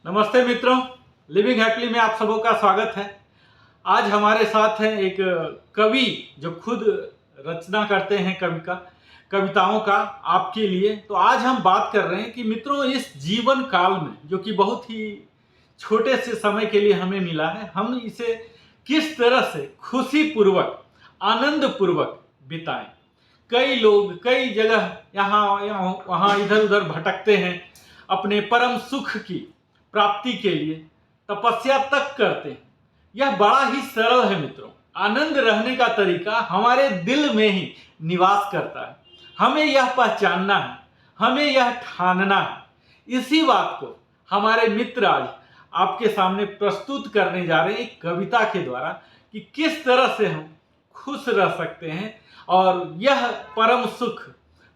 नमस्ते मित्रों, living happily में आप सबों का स्वागत है। आज हमारे साथ हैं एक कवि जो खुद रचना करते हैं कविताओं का आपके लिए। तो आज हम बात कर रहे हैं कि मित्रों, इस जीवन काल में जो कि बहुत ही छोटे से समय के लिए हमें मिला है, हम इसे किस तरह से खुशी पूर्वक आनंद पूर्वक बिताएं। कई लोग कई जगह यहाँ वहाँ इधर उधर भटकते हैं, अपने परम सुख की प्राप्ति के लिए तपस्या तक करते हैं। यह बड़ा ही सरल है मित्रों। आनंद रहने का तरीका हमारे दिल में ही निवास करता है। हमें यह पहचानना है, हमें यह ठानना है। इसी बात को हमारे मित्र आज आपके सामने प्रस्तुत करने जा रहे हैं एक कविता के द्वारा कि किस तरह से हम खुश रह सकते हैं और यह परम सुख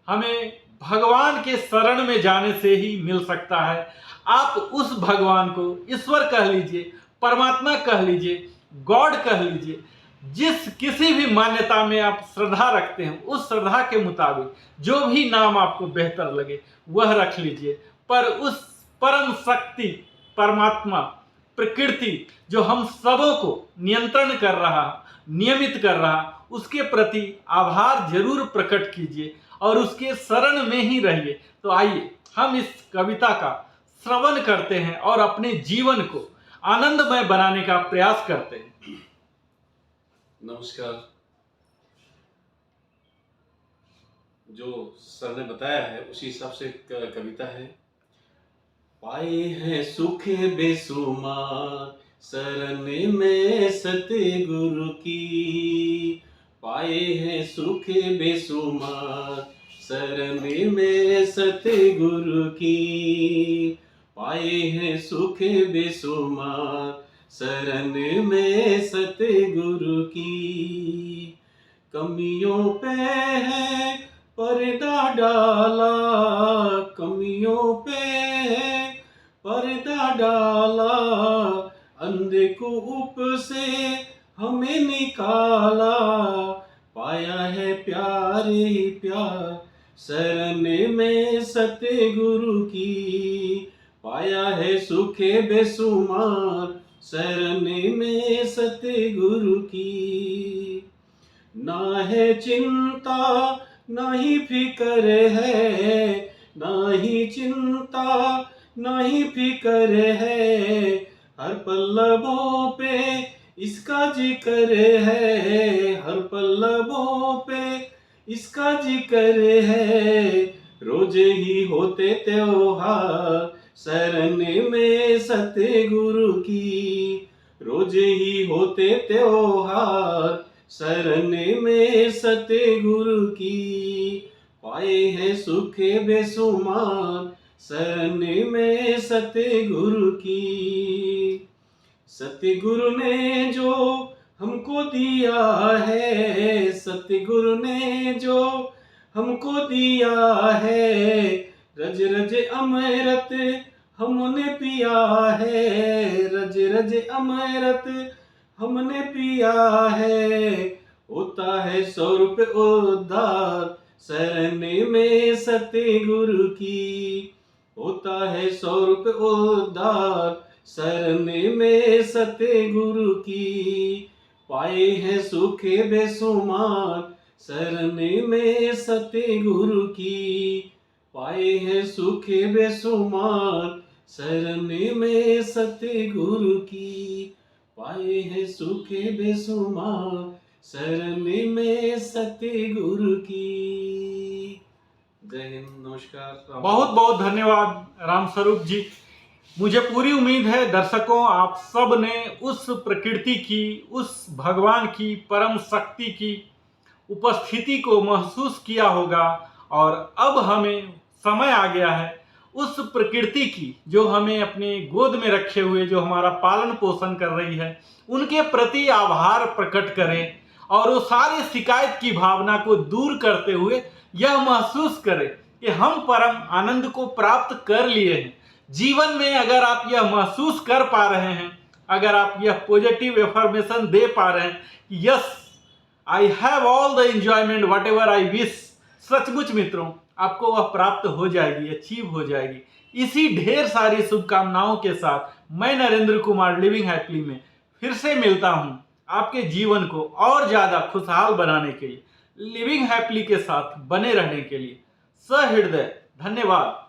हमें भगवान के शरण में जाने से ही मिल सकता है। आप उस भगवान को ईश्वर कह लीजिए, परमात्मा कह लीजिए, गॉड कह लीजिए, जिस किसी भी मान्यता में आप श्रद्धा रखते हैं उस श्रद्धा के मुताबिक जो भी नाम आपको बेहतर लगे वह रख लीजिए। पर उस परम शक्ति परमात्मा प्रकृति जो हम सबों को नियंत्रण कर रहा, नियमित कर रहा, उसके प्रति आभार जरूर प्रकट कीजिए और उसके शरण में ही रहिए। तो आइए हम इस कविता का श्रवण करते हैं और अपने जीवन को आनंदमय बनाने का प्रयास करते हैं। नमस्कार। जो सर ने बताया है उसी हिसाब से कविता है। पाए हैं सुख बेसुमार शरण में सतगुरु की, पाए हैं सुख बेसुमार शरण में सतगुरु की, पाए हैं सुख बेसुमार शरण में सतगुरु की। कमियों पे है पर्दा डाला, कमियों पे है पर्दा डाला, अंधकूप से हमें निकाला, पाया है प्यार ही प्यार शरण में सतगुरु की, पाया है सुख बेसुमार शरण में सतगुरु की। ना है चिंता ना ही फिकर है, ना ही चिंता ना ही फिकर है, हर पल्लवों पे इसका जिक्र है, हर पल्लवों पे इसका जिक्र है, रोज ही होते त्योहार शरण में सतगुरु की, रोज ही होते त्योहार शरण में सतगुरु की, पाए हैं सुख बेसुमार शरण में सतगुरु की। सतगुरु ने जो हमको दिया है, सतगुरु ने जो हमको दिया है, रज रज अमृत हमने पिया है, रज रज अमृत हमने पिया है, होता है 100 रुपये उद्धार शरण में सतगुरु की, होता है 100 रुपये उद्धार शरण में सतगुरु की, पाए हैं सुख बेसुमार शरण में सतगुरु की, पाए हैं सुख बेसुमार शरण में सतगुरु की, पाए हैं सुख बेसुमार शरण में सतगुरु की। जय हिंद, नमस्कार। बहुत बहुत धन्यवाद राम स्वरूप जी। मुझे पूरी उम्मीद है दर्शकों आप सब ने उस प्रकृति की, उस भगवान की परम शक्ति की उपस्थिति को महसूस किया होगा और अब हमें समय आ गया है उस प्रकृति की जो हमें अपने गोद में रखे हुए, जो हमारा पालन पोषण कर रही है, उनके प्रति आभार प्रकट करें और वो सारे शिकायत की भावना को दूर करते हुए यह महसूस करें कि हम परम आनंद को प्राप्त कर लिए हैं। जीवन में अगर आप यह महसूस कर पा रहे हैं, अगर आप यह पॉजिटिव एफर्मेशन दे पा रहे हैं कि yes I have all the enjoyment what ever I wish, सचमुच मित्रों आपको वह प्राप्त हो जाएगी, अचीव हो जाएगी। इसी ढेर सारी शुभकामनाओं के साथ मैं नरेंद्र कुमार लिविंग हैप्पीली में फिर से मिलता हूं आपके जीवन को और ज्यादा खुशहाल बनाने के लिए, लिविंग हैप्पीली के साथ बने रहने के लिए। सहृदय धन्यवाद।